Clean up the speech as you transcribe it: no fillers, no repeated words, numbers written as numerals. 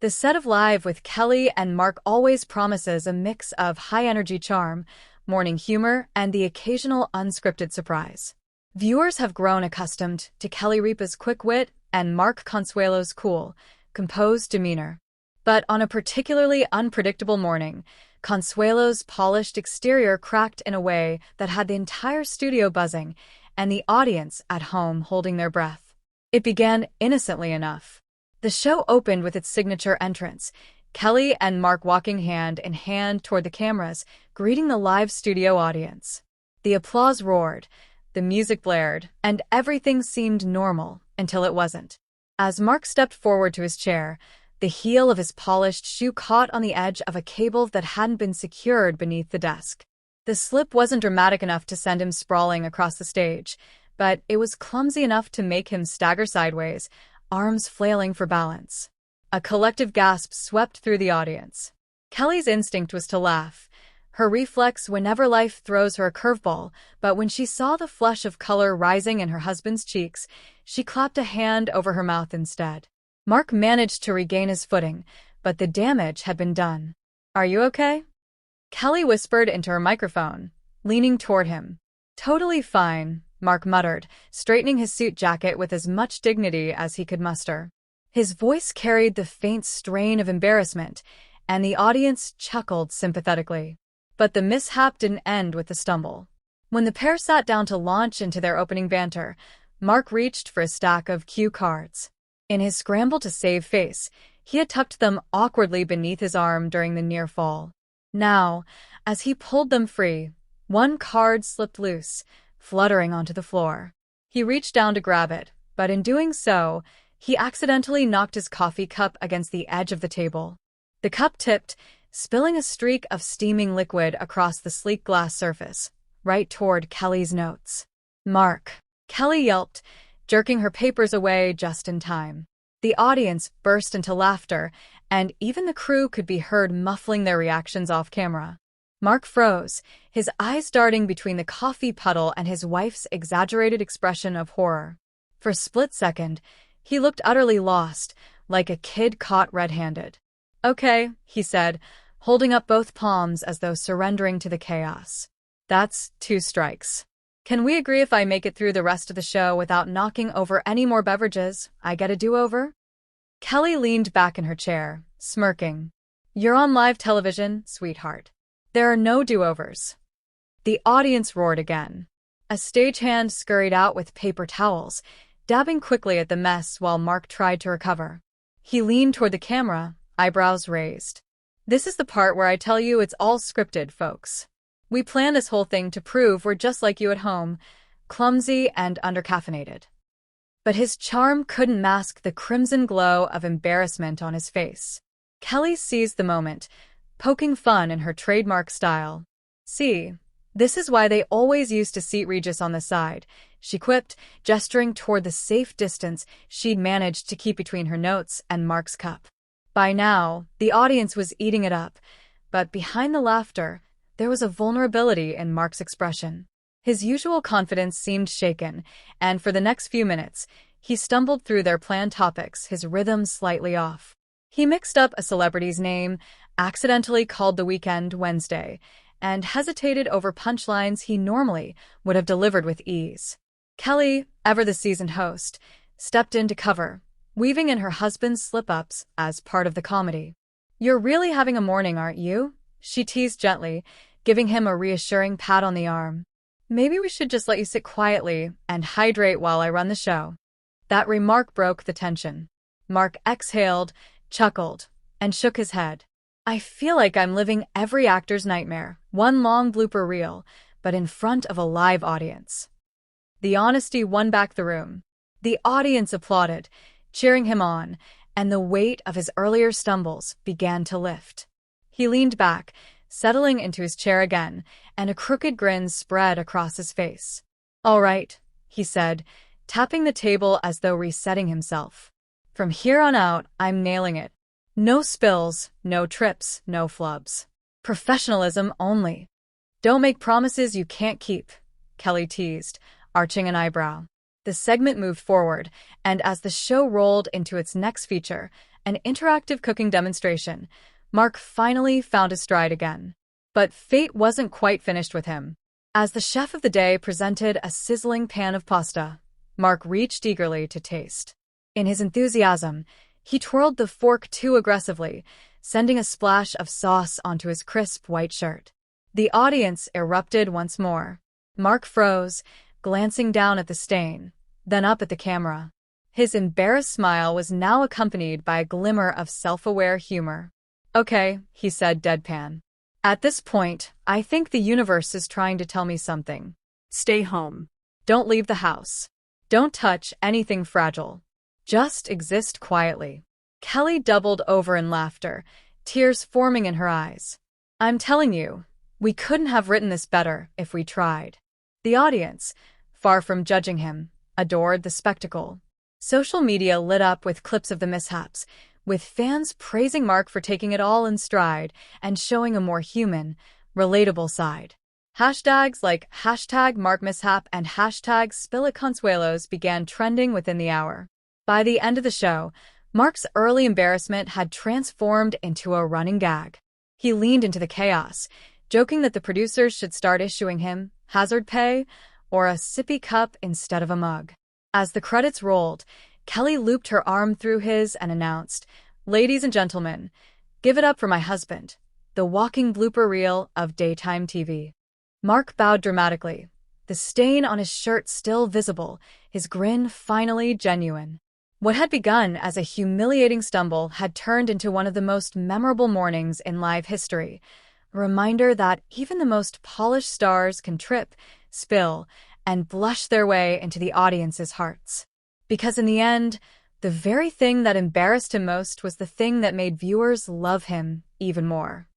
The set of Live with Kelly and Mark always promises a mix of high-energy charm, morning humor, and the occasional unscripted surprise. Viewers have grown accustomed to Kelly Ripa's quick wit and Mark Consuelos' cool, composed demeanor. But on a particularly unpredictable morning, Consuelo's polished exterior cracked in a way that had the entire studio buzzing and the audience at home holding their breath. It began innocently enough. The show opened with its signature entrance, Kelly and Mark walking hand in hand toward the cameras, greeting the live studio audience. The applause roared, the music blared, and everything seemed normal until it wasn't. As Mark stepped forward to his chair, the heel of his polished shoe caught on the edge of a cable that hadn't been secured beneath the desk. The slip wasn't dramatic enough to send him sprawling across the stage, but it was clumsy enough to make him stagger sideways, arms flailing for balance. A collective gasp swept through the audience. Kelly's instinct was to laugh, her reflex whenever life throws her a curveball, but when she saw the flush of color rising in her husband's cheeks, she clapped a hand over her mouth instead. Mark managed to regain his footing, but the damage had been done. "Are you okay?" Kelly whispered into her microphone, leaning toward him. "Totally fine," Mark muttered, straightening his suit jacket with as much dignity as he could muster. His voice carried the faint strain of embarrassment, and the audience chuckled sympathetically. But the mishap didn't end with the stumble. When the pair sat down to launch into their opening banter, Mark reached for a stack of cue cards. In his scramble to save face, he had tucked them awkwardly beneath his arm during the near fall. Now, as he pulled them free, one card slipped loose, fluttering onto the floor. He reached down to grab it, but in doing so, he accidentally knocked his coffee cup against the edge of the table. The cup tipped, spilling a streak of steaming liquid across the sleek glass surface, right toward Kelly's notes. "Mark!" Kelly yelped, jerking her papers away just in time. The audience burst into laughter, and even the crew could be heard muffling their reactions off camera. Mark froze, his eyes darting between the coffee puddle and his wife's exaggerated expression of horror. For a split second, he looked utterly lost, like a kid caught red-handed. "Okay," he said, holding up both palms as though surrendering to the chaos. "That's 2 strikes. Can we agree if I make it through the rest of the show without knocking over any more beverages, I get a do-over?" Kelly leaned back in her chair, smirking. "You're on live television, sweetheart. There are no do-overs." The audience roared again. A stagehand scurried out with paper towels, dabbing quickly at the mess while Mark tried to recover. He leaned toward the camera, eyebrows raised. "This is the part where I tell you it's all scripted, folks. We planned this whole thing to prove we're just like you at home, clumsy and undercaffeinated." But his charm couldn't mask the crimson glow of embarrassment on his face. Kelly seized the moment, poking fun in her trademark style. "See, this is why they always used to seat Regis on the side," she quipped, gesturing toward the safe distance she'd managed to keep between her notes and Mark's cup. By now, the audience was eating it up, but behind the laughter, there was a vulnerability in Mark's expression. His usual confidence seemed shaken, and for the next few minutes, he stumbled through their planned topics, his rhythm slightly off. He mixed up a celebrity's name, accidentally called the weekend Wednesday, and hesitated over punchlines he normally would have delivered with ease. Kelly, ever the seasoned host, stepped in to cover, weaving in her husband's slip-ups as part of the comedy. "You're really having a morning, aren't you?" she teased gently, giving him a reassuring pat on the arm. "Maybe we should just let you sit quietly and hydrate while I run the show." That remark broke the tension. Mark exhaled, chuckled, and shook his head. "I feel like I'm living every actor's nightmare, one long blooper reel, but in front of a live audience." The honesty won back the room. The audience applauded, cheering him on, and the weight of his earlier stumbles began to lift. He leaned back, settling into his chair again, and a crooked grin spread across his face. "All right," he said, tapping the table as though resetting himself. "From here on out, I'm nailing it. No spills, no trips, no flubs. Professionalism only." "Don't make promises you can't keep," Kelly teased, arching an eyebrow. The segment moved forward, and as the show rolled into its next feature, an interactive cooking demonstration, Mark finally found his stride again. But fate wasn't quite finished with him. As the chef of the day presented a sizzling pan of pasta, Mark reached eagerly to taste. In his enthusiasm, he twirled the fork too aggressively, sending a splash of sauce onto his crisp white shirt. The audience erupted once more. Mark froze, glancing down at the stain, then up at the camera. His embarrassed smile was now accompanied by a glimmer of self-aware humor. "Okay," he said deadpan. "At this point, I think the universe is trying to tell me something. Stay home. Don't leave the house. Don't touch anything fragile. Just exist quietly." Kelly doubled over in laughter, tears forming in her eyes. "I'm telling you, we couldn't have written this better if we tried." The audience, far from judging him, adored the spectacle. Social media lit up with clips of the mishaps, with fans praising Mark for taking it all in stride and showing a more human, relatable side. Hashtags like #MarkMishap and #SpillItConsuelos began trending within the hour. By the end of the show, Mark's early embarrassment had transformed into a running gag. He leaned into the chaos, joking that the producers should start issuing him hazard pay or a sippy cup instead of a mug. As the credits rolled, Kelly looped her arm through his and announced, "Ladies and gentlemen, give it up for my husband, the walking blooper reel of daytime TV." Mark bowed dramatically, the stain on his shirt still visible, his grin finally genuine. What had begun as a humiliating stumble had turned into one of the most memorable mornings in live history, a reminder that even the most polished stars can trip, spill, and blush their way into the audience's hearts. Because in the end, the very thing that embarrassed him most was the thing that made viewers love him even more.